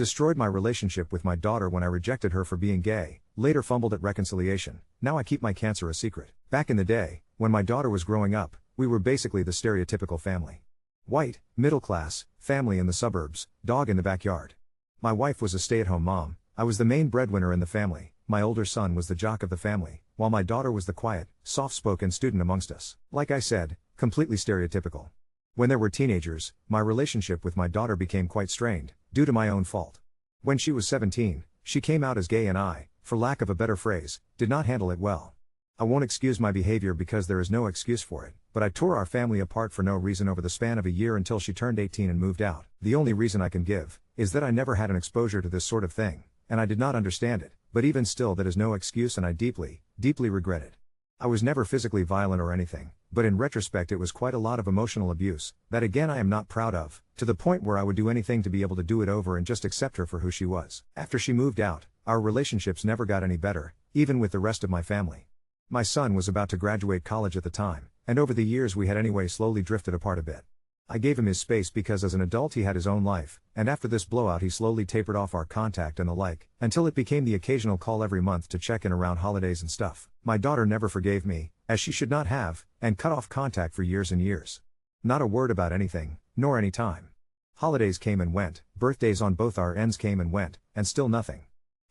Destroyed my relationship with my daughter when I rejected her for being gay, later fumbled at reconciliation, now I keep my cancer a secret. Back in the day, when my daughter was growing up, we were basically the stereotypical family. White, middle class, family in the suburbs, dog in the backyard. My wife was a stay-at-home mom, I was the main breadwinner in the family, my older son was the jock of the family, while my daughter was the quiet, soft-spoken student amongst us. Like I said, completely stereotypical. When there were teenagers, my relationship with my daughter became quite strained, due to my own fault. When she was 17, she came out as gay and I, for lack of a better phrase, did not handle it well. I won't excuse my behavior because there is no excuse for it, but I tore our family apart for no reason over the span of a year until she turned 18 and moved out. The only reason I can give is that I never had an exposure to this sort of thing, and I did not understand it, but even still that is no excuse and I deeply, deeply regret it. I was never physically violent or anything, but in retrospect it was quite a lot of emotional abuse, that again I am not proud of, to the point where I would do anything to be able to do it over and just accept her for who she was. After she moved out, our relationships never got any better, even with the rest of my family. My son was about to graduate college at the time, and over the years we had anyway slowly drifted apart a bit. I gave him his space because as an adult he had his own life, and after this blowout he slowly tapered off our contact and the like, until it became the occasional call every month to check in around holidays and stuff. My daughter never forgave me, as she should not have, and cut off contact for years and years. Not a word about anything, nor any time. Holidays came and went, birthdays on both our ends came and went, and still nothing.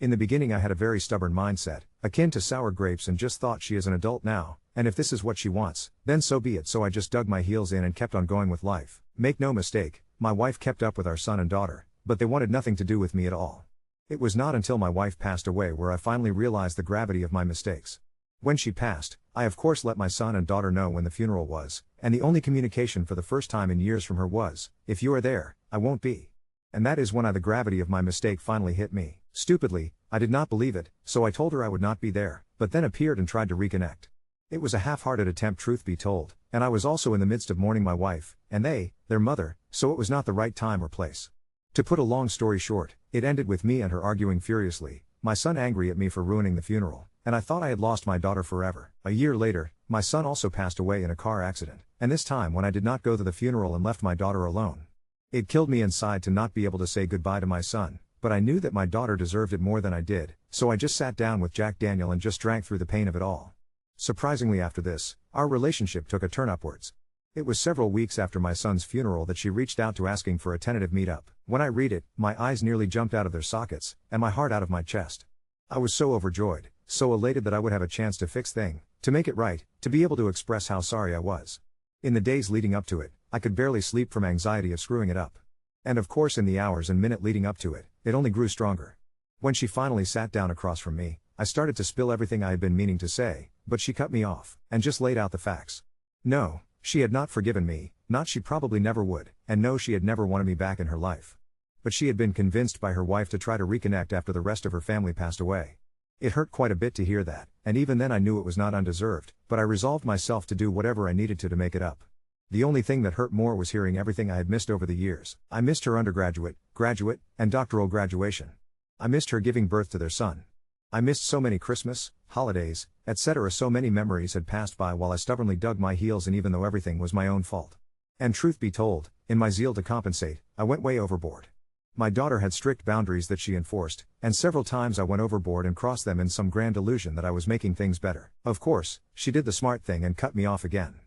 In the beginning I had a very stubborn mindset, akin to sour grapes, and just thought she is an adult now, and if this is what she wants, then so be it. So I just dug my heels in and kept on going with life. Make no mistake, my wife kept up with our son and daughter, but they wanted nothing to do with me at all. It was not until my wife passed away where I finally realized the gravity of my mistakes. When she passed, I of course let my son and daughter know when the funeral was, and the only communication for the first time in years from her was, "If you are there, I won't be." And that is when the gravity of my mistake finally hit me. Stupidly, I did not believe it, so I told her I would not be there, but then appeared and tried to reconnect. It was a half-hearted attempt, truth be told, and I was also in the midst of mourning my wife, and their mother, so it was not the right time or place. To put a long story short, it ended with me and her arguing furiously, my son angry at me for ruining the funeral, and I thought I had lost my daughter forever. A year later, my son also passed away in a car accident, and this time when I did not go to the funeral and left my daughter alone. It killed me inside to not be able to say goodbye to my son, but I knew that my daughter deserved it more than I did, so I just sat down with Jack Daniel and just drank through the pain of it all. Surprisingly, after this, our relationship took a turn upwards. It was several weeks after my son's funeral that she reached out to asking for a tentative meetup. When I read it, my eyes nearly jumped out of their sockets, and my heart out of my chest. I was so overjoyed, so elated that I would have a chance to fix things, to make it right, to be able to express how sorry I was. In the days leading up to it, I could barely sleep from anxiety of screwing it up. And of course in the hours and minute leading up to it, it only grew stronger. When she finally sat down across from me, I started to spill everything I had been meaning to say, but she cut me off, and just laid out the facts. No, she had not forgiven me, not she probably never would, and no, she had never wanted me back in her life. But she had been convinced by her wife to try to reconnect after the rest of her family passed away. It hurt quite a bit to hear that, and even then I knew it was not undeserved, but I resolved myself to do whatever I needed to make it up. The only thing that hurt more was hearing everything I had missed over the years. I missed her undergraduate, graduate, and doctoral graduation. I missed her giving birth to their son. I missed so many Christmas, holidays, etc. So many memories had passed by while I stubbornly dug my heels in, even though everything was my own fault. And truth be told, in my zeal to compensate, I went way overboard. My daughter had strict boundaries that she enforced, and several times I went overboard and crossed them in some grand illusion that I was making things better. Of course, she did the smart thing and cut me off again.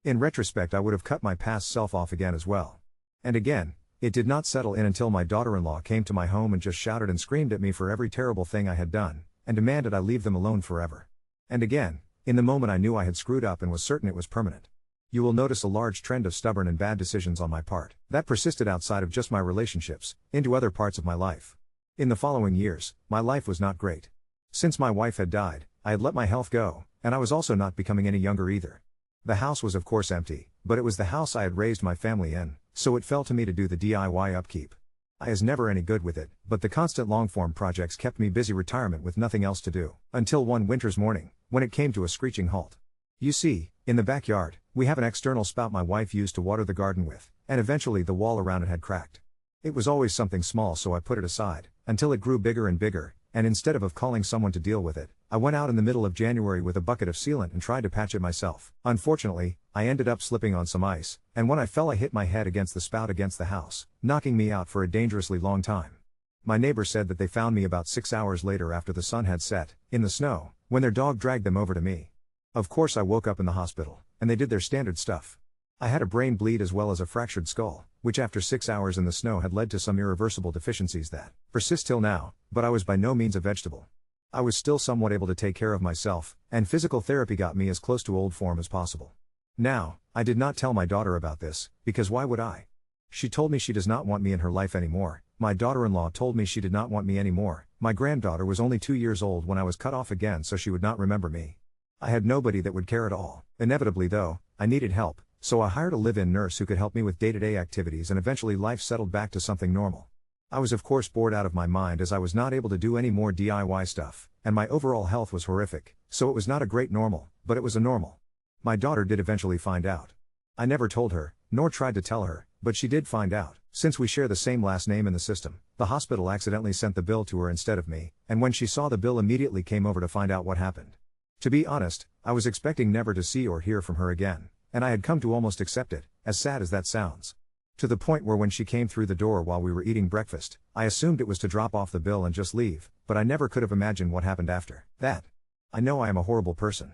In retrospect, I would have cut my past self off again as well. And again, it did not settle in until my daughter-in-law came to my home and just shouted and screamed at me for every terrible thing I had done, and demanded I leave them alone forever. And again, in the moment I knew I had screwed up and was certain it was permanent. You will notice a large trend of stubborn and bad decisions on my part, that persisted outside of just my relationships, into other parts of my life. In the following years, my life was not great. Since my wife had died, I had let my health go, and I was also not becoming any younger either. The house was of course empty, but it was the house I had raised my family in, so it fell to me to do the DIY upkeep. I was never any good with it, but the constant long-form projects kept me busy retirement with nothing else to do, until one winter's morning, when it came to a screeching halt. You see, in the backyard, we have an external spout my wife used to water the garden with, and eventually the wall around it had cracked. It was always something small, so I put it aside, until it grew bigger and bigger, and instead of calling someone to deal with it, I went out in the middle of January with a bucket of sealant and tried to patch it myself. Unfortunately, I ended up slipping on some ice, and when I fell I hit my head against the spout against the house, knocking me out for a dangerously long time. My neighbor said that they found me about 6 hours later after the sun had set, in the snow, when their dog dragged them over to me. Of course I woke up in the hospital, and they did their standard stuff. I had a brain bleed as well as a fractured skull, which after 6 hours in the snow had led to some irreversible deficiencies that persist till now, but I was by no means a vegetable. I was still somewhat able to take care of myself, and physical therapy got me as close to old form as possible. Now, I did not tell my daughter about this, because why would I? She told me she does not want me in her life anymore. My daughter-in-law told me she did not want me anymore. My granddaughter was only 2 years old when I was cut off again, so she would not remember me. I had nobody that would care at all. Inevitably though, I needed help, so I hired a live-in nurse who could help me with day-to-day activities, and eventually life settled back to something normal. I was of course bored out of my mind as I was not able to do any more DIY stuff, and my overall health was horrific, so it was not a great normal, but it was a normal. My daughter did eventually find out. I never told her, nor tried to tell her, but she did find out. Since we share the same last name in the system, the hospital accidentally sent the bill to her instead of me, and when she saw the bill immediately came over to find out what happened. To be honest, I was expecting never to see or hear from her again, and I had come to almost accept it, as sad as that sounds. To the point where when she came through the door while we were eating breakfast, I assumed it was to drop off the bill and just leave, but I never could have imagined what happened after that. I know I am a horrible person.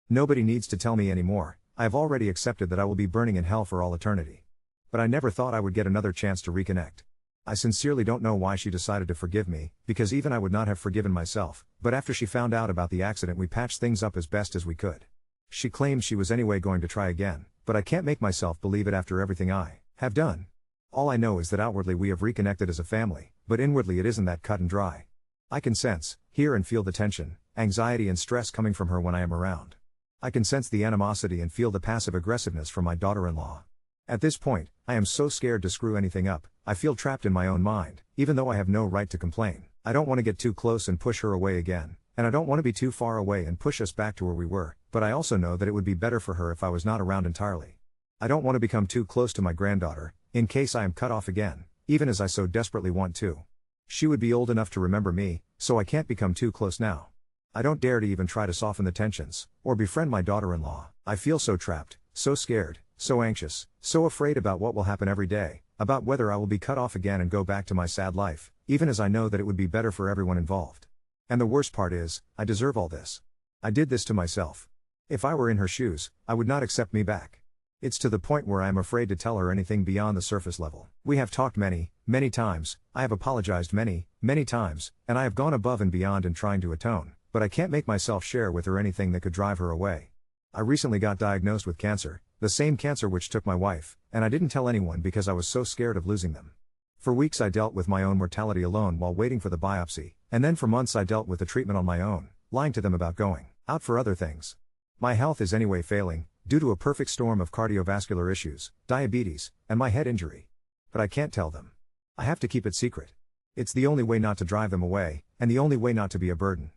Nobody needs to tell me anymore. I have already accepted that I will be burning in hell for all eternity. But I never thought I would get another chance to reconnect. I sincerely don't know why she decided to forgive me, because even I would not have forgiven myself, but after she found out about the accident we patched things up as best as we could. She claimed she was anyway going to try again, but I can't make myself believe it after everything I have done. All I know is that outwardly we have reconnected as a family, but inwardly it isn't that cut and dry. I can sense, hear and feel the tension, anxiety and stress coming from her when I am around. I can sense the animosity and feel the passive aggressiveness from my daughter-in-law. At this point, I am so scared to screw anything up. I feel trapped in my own mind, even though I have no right to complain. I don't want to get too close and push her away again, and I don't want to be too far away and push us back to where we were, but I also know that it would be better for her if I was not around entirely. I don't want to become too close to my granddaughter, in case I am cut off again, even as I so desperately want to. She would be old enough to remember me, so I can't become too close now. I don't dare to even try to soften the tensions, or befriend my daughter-in-law. I feel so trapped, so scared, so anxious, so afraid about what will happen every day, about whether I will be cut off again and go back to my sad life, even as I know that it would be better for everyone involved. And the worst part is, I deserve all this. I did this to myself. If I were in her shoes, I would not accept me back. It's to the point where I am afraid to tell her anything beyond the surface level. We have talked many, many times, I have apologized many, many times, and I have gone above and beyond in trying to atone, but I can't make myself share with her anything that could drive her away. I recently got diagnosed with cancer, the same cancer which took my wife, and I didn't tell anyone because I was so scared of losing them. For weeks I dealt with my own mortality alone while waiting for the biopsy, and then for months I dealt with the treatment on my own, lying to them about going out for other things. My health is anyway failing, due to a perfect storm of cardiovascular issues, diabetes, and my head injury. But I can't tell them. I have to keep it secret. It's the only way not to drive them away, and the only way not to be a burden.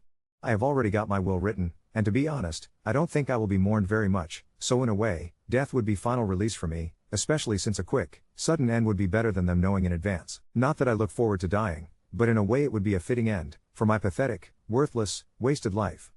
I have already got my will written, and to be honest, I don't think I will be mourned very much, so in a way, death would be final release for me, especially since a quick, sudden end would be better than them knowing in advance. Not that I look forward to dying, but in a way it would be a fitting end, for my pathetic, worthless, wasted life.